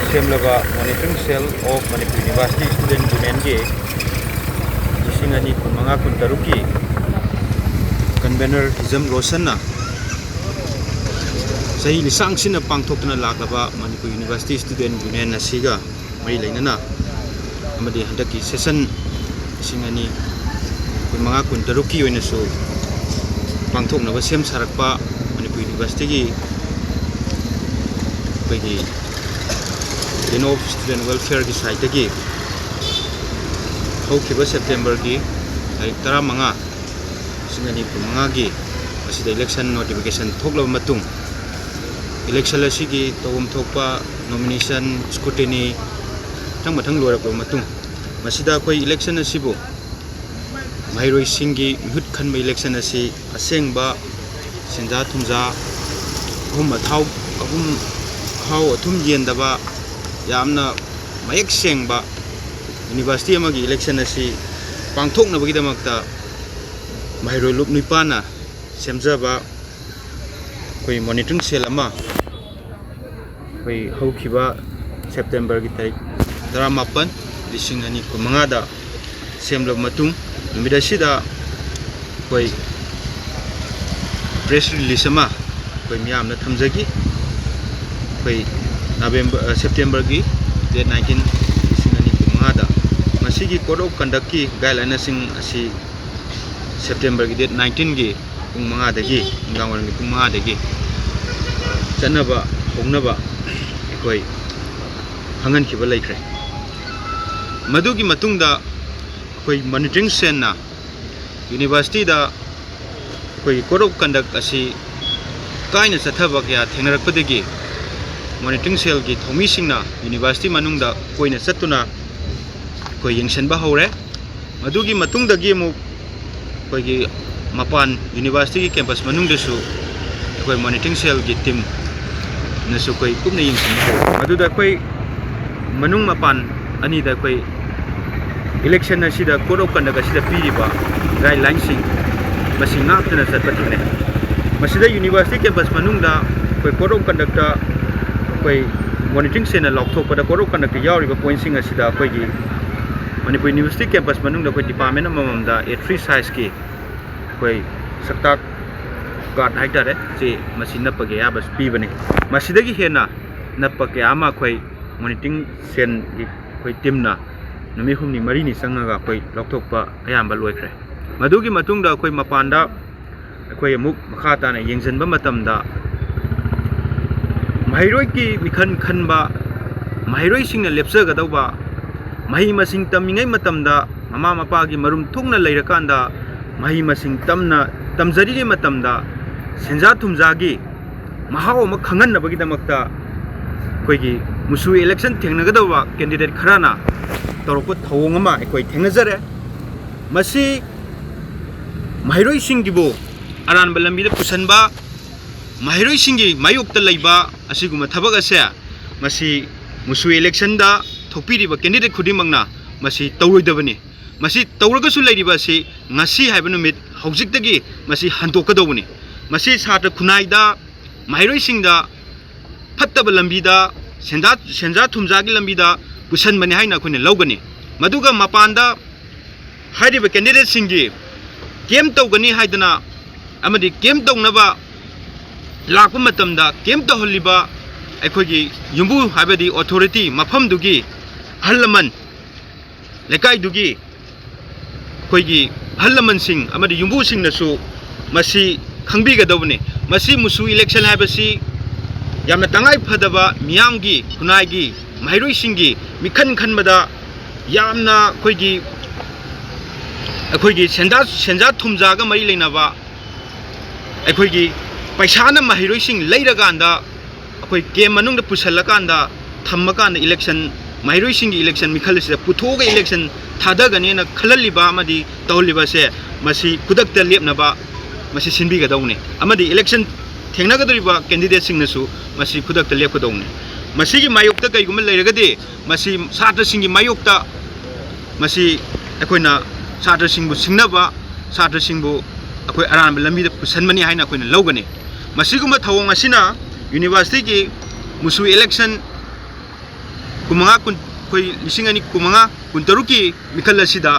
सेमलबा monitoring cell of Manipur university student union के लिंग कुमंगा कुंतरुक की कन्वेनर हिजम रोशन सही लिसांग पांथोक्तुना लाखलबा मणिपुर यूनिवर्सिटी स्टूडेंट यूनियन असिगा मरी लेना हंदक की सेशन लिंग कुमंगा कुंतरुक की पांथोक्नबा सेम सारकपा मणिपुर यूनिवर्सिटी की दिन ऑफ स्टूडेंट वेलफेयर की साइट की हौखिबा सेप्टेम्बर की तारीख 15 की इलेक्शन नोटिफिकेशन थोकलब मतुंग इलेक्शन असिगी तौम थोकपा नॉमिनेशन स्क्रूटिनी मथंग लोरकब मतुंग मसिदा कोई इलेक्शन असिबु महरोई सिंगी मिहुत खनब इलेक्शन असी असेंगबा सेंजा थुमजा अहुम अथाव अहुम खाव अथुम येंदबा यामना मयेक सेंगबा यूनिवर्सिटी अमगी इलेक्शन असी पांथोक्नबगीदमक्ता महरोई लुप निपाना सेमजबा कोई मॉनिटरिंग सेल अमा कोई हौखिबा सेप्टेम्बर की तारीख 19 2015 दा सेमलब मतुंग नुमित असिदा कोई प्रेस रिलीज अमा कोई मियामना थमजगी कोई सेप्टेम्बर की डेट 19 2015 कोड ऑफ कंडक्ट की गाइडलाइन सेप्टेम्बर की डेट 19 की पुंग 5 दगी गांवरंग की पुंग 5 दगी चनबा होंगनबा कोई हंगन खिबा लेख्रे मधुगी मतुंगदा कोई मॉनिटरिंग सेना यूनिवर्सिटी दा कोई कोड ऑफ कंडक्ट असी कायना चथबा क्या थेंगरकपदगी मॉनिटरिंग सेल की थौमी सिंगना यूनिवर्सिटी मनुंगदा कोइना चतुना कोई यंगसनबा हौरे मधुगी मतुंगदगी अमुक कोई मपान यूनिवर्सिटी की कैंपस मनुंगदसु कोई मॉनिटरिंग सेल की टीम नसु कोई कुमना यंगसनबा मधुदा कोई मनुंग मपान अनीदा कोई इलेक्शन असिदा कोड ऑफ कंडक्ट असिदा पीरिबा गाइडलाइन सिंग मसिंग नाक्तना चतपथिने मसिदा यूनिवर्सिटी कैंपस मनुंगदा कोई कोड ऑफ कंडक्ट कोई मॉनिटरिंग सेना लौथोपदा कोड ऑफ कंडक्ट यावरिबा पॉइंट्सिंग असिदा कोई मणिपुर यूनिवर्सिटी कैंपस मनुंगदा कोई डिपार्टमेंट अममदा A3 साइज की कोई सक्ता कार्ड हाइटारे जे मसि नपगे याबस पीबने मसिदगी हेना नपके आमा कोई मॉनिटरिंग सेन की कोई टीमना नुमि हुमनी मरीनी संगगा कोई लौथोपा अयाम्बा लोइख्रे मधुगी मतुंगदा कोई मपानदा कोई अमुक मखाताना यंगजनबा मतमदा महरोई की मिखन खनबा महरोई सिंगना लेप्सगदौबा मही मसिंग तमिंगै मतमदा ममा मपा की मरुम थुंगना लेरकांदा मही मसिंग तमना तमजरीगे मतमदा सेंजा थुमजागी महाव म खंगनबगीदमक्ता कोई मुसु इलेक्शन थेंगनगदौबा कैंडिडेट खराना तौरप थौंग अमा कोई थेंगजरे मसी महरोई सिंगिबो अरानबा लंबीदा पुसनबा महरोई सिंगी मायोक्ता लैबा असिगुम थबक असे मसी मुसु इलेक्शन दा थोपीरिबा कैंडिडेट खुदिमंगना मसी तौरोइदबनी मसी तौरगसु लैरिबा सि ngasi हाइबा नुमित हौजिकदगी मसी हंतोकदौबनी मसी छात्र खुनाइदा महरोई सिंगदा फत्तब लंबीदा सेंजा थुमजागी लंबीदा पुसनबनी हाइना खुने लौगनी मदुगा मपानदा हाइरिबा कैंडिडेट सिंगी केम तौगनी हाइदना अमदी केम तौनबा लाकपा मतमदा केम तौहलिबा अखोगी युंबु हाइबदी अथॉरिटी मफमदुगी हल्लमन लेकाइदुगी कोई हल्लमन सिंह अमदी युंबु सिंगनसु मसी खंगबिगदबने मसी मुसु इलेक्शन हाइबसी यामना तंगाई फदबा मियामगी खुनाइगी महरोई सिंगी मिखन खनबदा यामना कोई सेंजा थुमजागा मरी लेनबा अखोगी पैसाना महरोई सिंग लेरगांदा अखोई गेम मनुंग पुसलकांदा थम्मकांदा इलेक्शन महरोई सिंग इलेक्शन मिखलसिदा पुथोगा इलेक्शन थादगनेना खललिबा अमदी तौलिबासे मसी खुदक्ता लेपनबा मसी सिनबिगदौने अमदी इलेक्शन थेंगनगदरिबा कैंडिडेट सिंगनसु मसी खुदक्ता लेपकदौने मसीगी मायोक्ता कईगुम लेरगदि मसी छात्र सिंगी मायोक्ता मसी अखोइना छात्र सिंगबु सिंगनबा छात्र सिंगबु अखोइ अरानबा लंबीदा पुसनबनी हाइना अखोइना लौगनी मसीगुम थवोंग असिना यूनिवर्सिटी की मुसु इलेक्शन कुमंगा कुन कोई लिसिंग अनि कुमंगा कुन तरुकी मिखल असिदा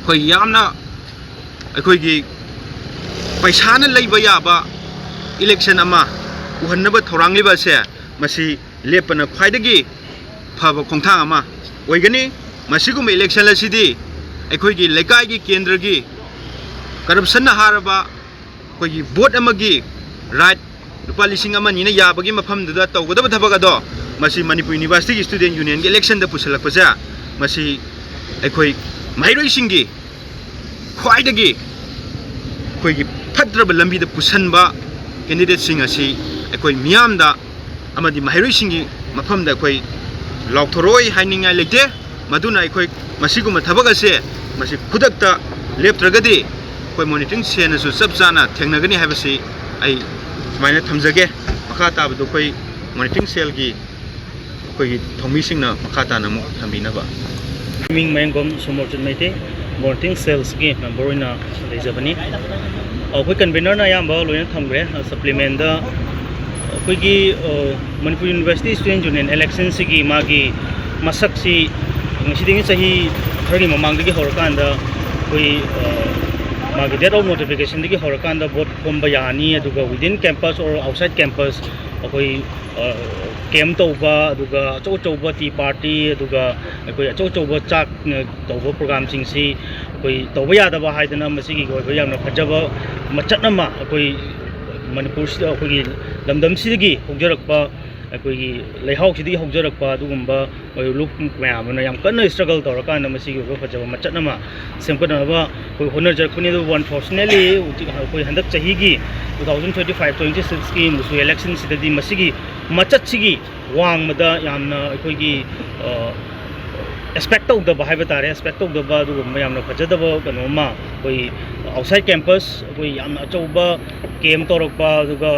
कोई यामना अखोई पैसाना लैबा याबा इलेक्शन अमा उहन्नबा थौरांगलिबा से मसी लेपना ख्वाइदगी फब खोंथांग अमा ओइगनी मसीगुम इलेक्शन असिदी अखोई लेकाई केंद्र की करप्शन हारबा कोई वोट अमगी राइट लुपा लिसिंग अमनी याबगी मफमदुदा तौगदब थबक अदो मसी मणिपुर यूनिवर्सिटी स्टूडेंट यूनियन की इलेक्शन द पुसलकपसे मसी अखोई माइरोइसिंगी ख्वाइदगी कोई फद्रब लंबी द पुसनबा कैंडिडेट सिंग असी अखोई मियामदा अमदी माइरोइसिंगी मफमदा अखोई लाउथरोय हाइनिंगाय लेते मदुना अखोई मसीगुम थबक असे मसी खुदकता लेपत्रगदी कोई मॉनिटरिंग सेनसु सब चाना थेंगनगनी हाइबसी आई सुमाइना थमजगे मखा ताबदो कोई मॉनिटरिंग सेल की कोई थोमीसिंगना मखा ताना मु थंबिनबा मिंग मैंगोम सुमोचन मेते मॉनिटरिंग सेल्स की मेंबर ओइना लेजबनी अखोई कन्वेनर ना याम बा लोइन थमग्रे सप्लीमेंट दा अखोई की Manipur university student union election सिगी मागी मसक सी ngsidingi sahi thari mamangdagi horakanda koi magi date of notification dagi horakanda vote komba yani aduga within campus or outside campus koi camp tauba aduga chau chauba tea party aduga koi chau chauba chak tauba program sing si koi tauba yadaba haidana masigi koi yamna phajaba machatnama koi manipur sida koi lamdam sidagi hogjarakpa अखोई लेहाउसीदी हौजरक्पा दुगुम्बा ओय look ma'am याम कन्न struggle तौरकान मसीगी फजब मचटनमा सेमकनबा कोई होनरजरखुनी दु unfortunately कोई हंदक चहीगी 2025-26 की मुसु election सिददी मसीगी मचटसिगी वांगमदा यामना अखोई expect तौदब हाइबा तारे expect तौदब दुगुम्बा यामना फजदब कनोमा कोई आउटसाइड कैंपस कोई यामना अचौबा केम तौरक्पा दुगा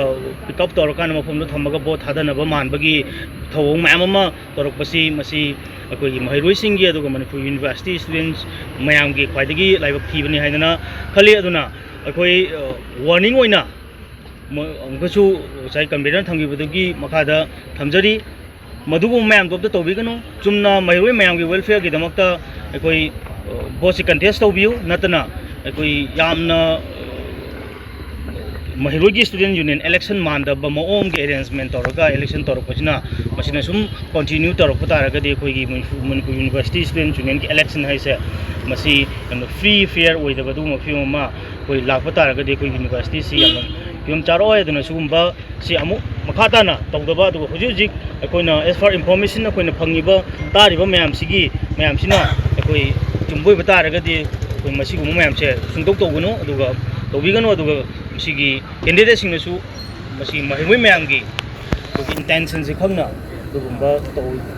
पिकअप तौरकान मफमदो थमगा बोट थादनबा मानबगी थौंग मैम अमा तौरक्पसी मसी अखोई महिरोइसिंगी अदुगा मणिपुर यूनिवर्सिटी स्टूडेंट्स मयामगी ख्वाइदगी लाइबक थीबनी हाइदना खली अदुना अखोई वार्निंग ओइना अंगसु साइ कन्वेनर थंगिबदुगी मखादा थमजरी मधुगु मैम दोब तौबिगनो चुमना महिरोइ मैम की वेलफेयर की दमकता अखोई बोसी कंटेस्ट तौबियु नतना अखोई यामना महिरोइ की स्टूडेंट यूनियन इलेक्शन मानदब मओम के अरेंजमेंट तौरगा इलेक्शन तौरपसिना मसिना सुम कंटिन्यू तौरप तारगदि अखोई मणिपुर यूनिवर्सिटी स्टूडेंट यूनियन की इलेक्शन हाइसे मसी फ्री फेयर ओइदबदु मफियोमा कोई लाप तारगदि अखोई यूनिवर्सिटी सी याम फिल्म चारोय अदुना सुगुम्बा सी अमु मखाताना तौदबा अदुगा हुजिक अखोइना एज फॉर इंफॉर्मेशन अखोइना फंगिबा तारिबा मयामसिना अखोई चुम्बोय बतारगदि अखोई मसिगुम मयामसे सुंदोक तौगनो अदुगा तौबिगनो अदुगा मसिगी कैंडिडेट सिंगनसु मसी महिरोइ मयामगी इंटेंशन से खंगना अदुगुम्बा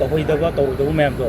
तौहोइदबा तौदबा मयामदो